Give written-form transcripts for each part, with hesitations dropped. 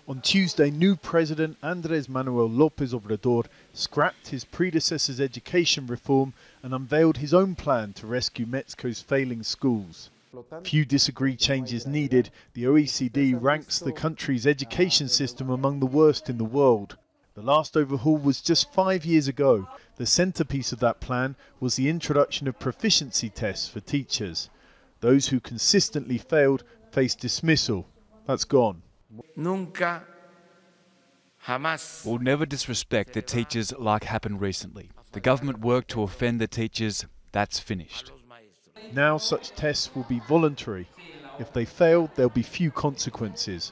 On Tuesday, new President Manuel Lopez Obrador scrapped his predecessor's education reform and unveiled his own plan to rescue Mexico's failing schools. Few disagree changes needed. The OECD ranks the country's education system among the worst in the world. The last overhaul was just 5 years ago. The centerpiece of that plan was the introduction of proficiency tests for teachers. Those who consistently failed faced dismissal. That's gone. Nunca, jamás. We'll never disrespect the teachers like happened recently. The government worked to offend the teachers. That's finished. Now such tests will be voluntary. If they fail, there'll be few consequences.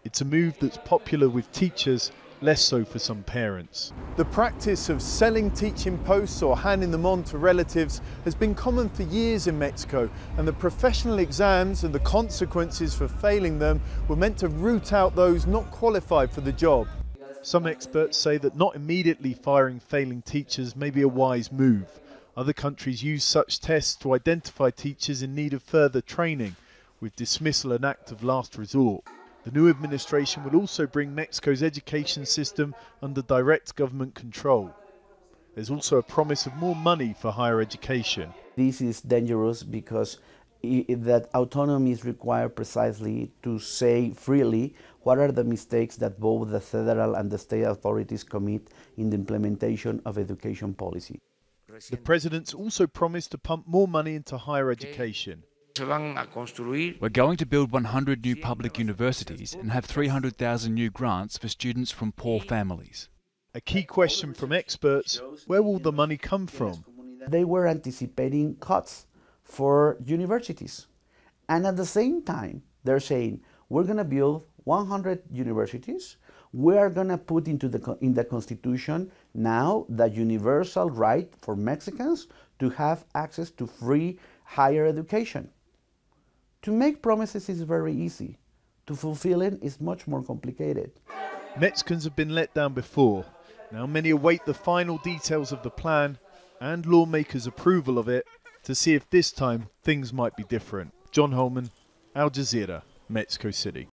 It's a move that's popular with teachers, less so for some parents. The practice of selling teaching posts or handing them on to relatives has been common for years in Mexico, and the professional exams and the consequences for failing them were meant to root out those not qualified for the job. Some experts say that not immediately firing failing teachers may be a wise move. Other countries use such tests to identify teachers in need of further training, with dismissal an act of last resort. The new administration will also bring Mexico's education system under direct government control. There's also a promise of more money for higher education. This is dangerous because that autonomy is required precisely to say freely what are the mistakes that both the federal and the state authorities commit in the implementation of education policy. The president's also promised to pump more money into higher education. We're going to build 100 new public universities and have 300,000 new grants for students from poor families. A key question from experts: where will the money come from? They were anticipating cuts for universities. And at the same time, they're saying, we're going to build 100 universities. We are going to put in the Constitution now the universal right for Mexicans to have access to free higher education. To make promises is very easy. To fulfill it is much more complicated. Mexicans have been let down before. Now many await the final details of the plan and lawmakers' approval of it to see if this time things might be different. Holman, Jazeera, Mexico City.